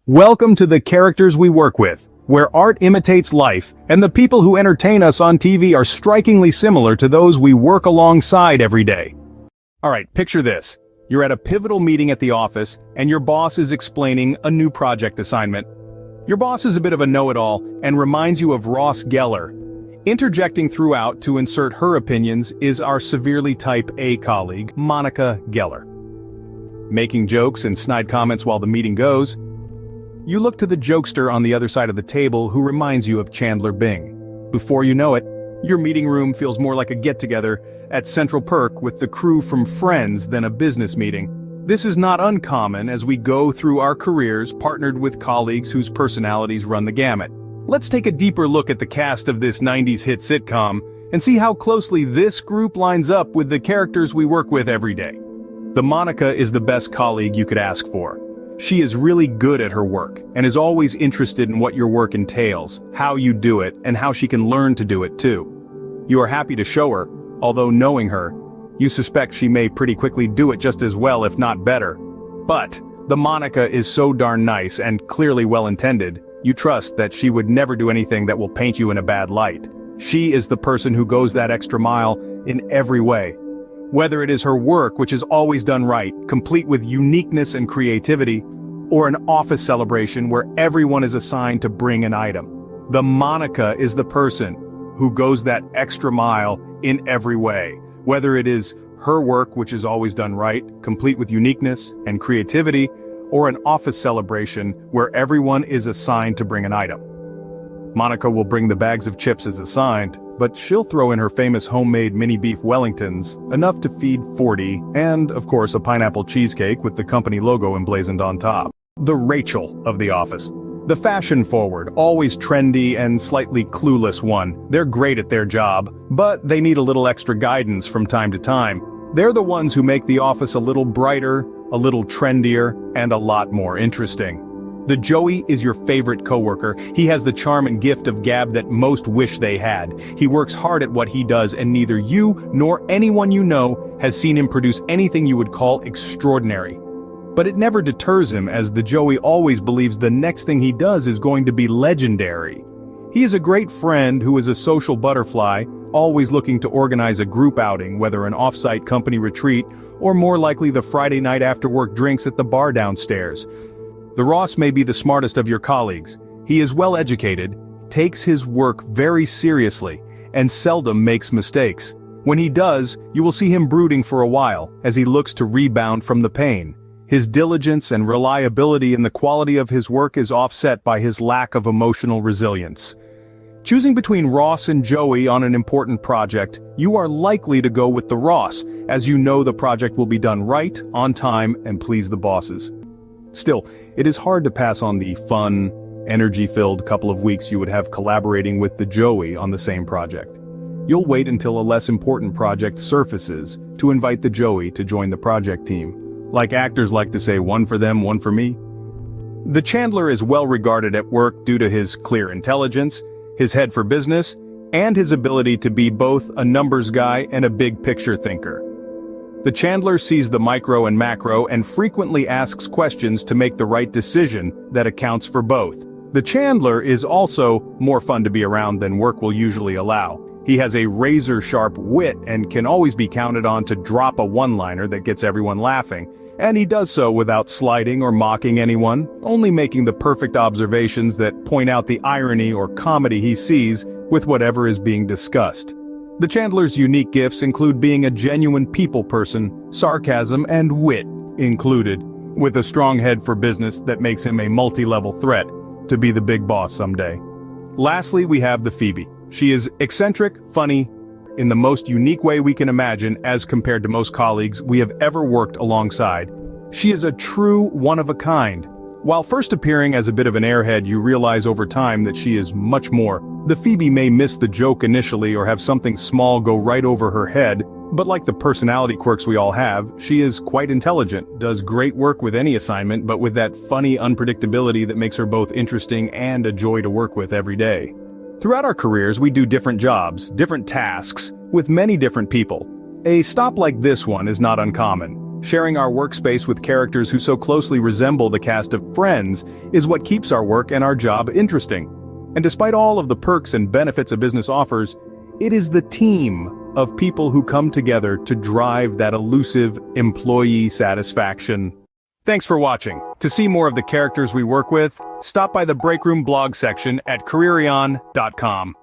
Welcome to the characters we work with, where art imitates life, and the people who entertain us on TV are strikingly similar to those we work alongside every day. Alright, picture this. You're at a pivotal meeting at the office, and your boss is explaining a new project assignment. Your boss is a bit of a know-it-all, and reminds you of Ross Geller. Interjecting throughout to insert her opinions is our severely type A colleague, Monica Geller. Making jokes and snide comments while the meeting goes, you look to the jokester on the other side of the table who reminds you of Chandler Bing. Before you know it, your meeting room feels more like a get-together at Central Perk with the crew from Friends than a business meeting. This is not uncommon as we go through our careers partnered with colleagues whose personalities run the gamut. Let's take a deeper look at the cast of this 90s hit sitcom and see how closely this group lines up with the characters we work with every day. The Monica is the best colleague you could ask for. She is really good at her work, and is always interested in what your work entails, how you do it, and how she can learn to do it too. You are happy to show her, although knowing her, you suspect she may pretty quickly do it just as well if not better. But, the Monica is so darn nice and clearly well-intended, you trust that she would never do anything that will paint you in a bad light. She is the person who goes that extra mile in every way. Whether it is her work, which is always done right, complete with uniqueness and creativity, or an office celebration where everyone is assigned to bring an item. The Monica is the person who goes that extra mile in every way. Whether it is her work, which is always done right, complete with uniqueness and creativity, or an office celebration where everyone is assigned to bring an item. Monica will bring the bags of chips as assigned, but she'll throw in her famous homemade mini beef Wellingtons, enough to feed 40, and, of course, a pineapple cheesecake with the company logo emblazoned on top. The Rachel of the office. The fashion-forward, always trendy and slightly clueless one. They're great at their job, but they need a little extra guidance from time to time. They're the ones who make the office a little brighter, a little trendier, and a lot more interesting. The Joey is your favorite coworker. He has the charm and gift of gab that most wish they had. He works hard at what he does, and neither you nor anyone you know has seen him produce anything you would call extraordinary. But it never deters him, as the Joey always believes the next thing he does is going to be legendary. He is a great friend who is a social butterfly, always looking to organize a group outing, whether an off-site company retreat, or more likely the Friday night after-work drinks at the bar downstairs. The Ross may be the smartest of your colleagues. He is well-educated, takes his work very seriously, and seldom makes mistakes. When he does, you will see him brooding for a while, as he looks to rebound from the pain. His diligence and reliability in the quality of his work is offset by his lack of emotional resilience. Choosing between Ross and Joey on an important project, you are likely to go with the Ross, as you know the project will be done right, on time, and please the bosses. Still, it is hard to pass on the fun, energy-filled couple of weeks you would have collaborating with the Joey on the same project. You'll wait until a less important project surfaces to invite the Joey to join the project team. Like actors like to say, one for them, one for me. The Chandler is well regarded at work due to his clear intelligence, his head for business, and his ability to be both a numbers guy and a big picture thinker. The Chandler sees the micro and macro and frequently asks questions to make the right decision that accounts for both. The Chandler is also more fun to be around than work will usually allow. He has a razor-sharp wit and can always be counted on to drop a one-liner that gets everyone laughing, and he does so without slighting or mocking anyone, only making the perfect observations that point out the irony or comedy he sees with whatever is being discussed. The Chandler's unique gifts include being a genuine people person, sarcasm and wit included, with a strong head for business that makes him a multi-level threat to be the big boss someday. Lastly, we have the Phoebe. She is eccentric, funny, in the most unique way we can imagine as compared to most colleagues we have ever worked alongside. She is a true one-of-a-kind. While first appearing as a bit of an airhead, you realize over time that she is much more. The Phoebe may miss the joke initially or have something small go right over her head, but like the personality quirks we all have, she is quite intelligent, does great work with any assignment, but with that funny unpredictability that makes her both interesting and a joy to work with every day. Throughout our careers, we do different jobs, different tasks, with many different people. A stop like this one is not uncommon. Sharing our workspace with characters who so closely resemble the cast of Friends is what keeps our work and our job interesting. And despite all of the perks and benefits a business offers, it is the team of people who come together to drive that elusive employee satisfaction. Thanks for watching. To see more of the characters we work with, stop by the Break Room blog section at careerion.com.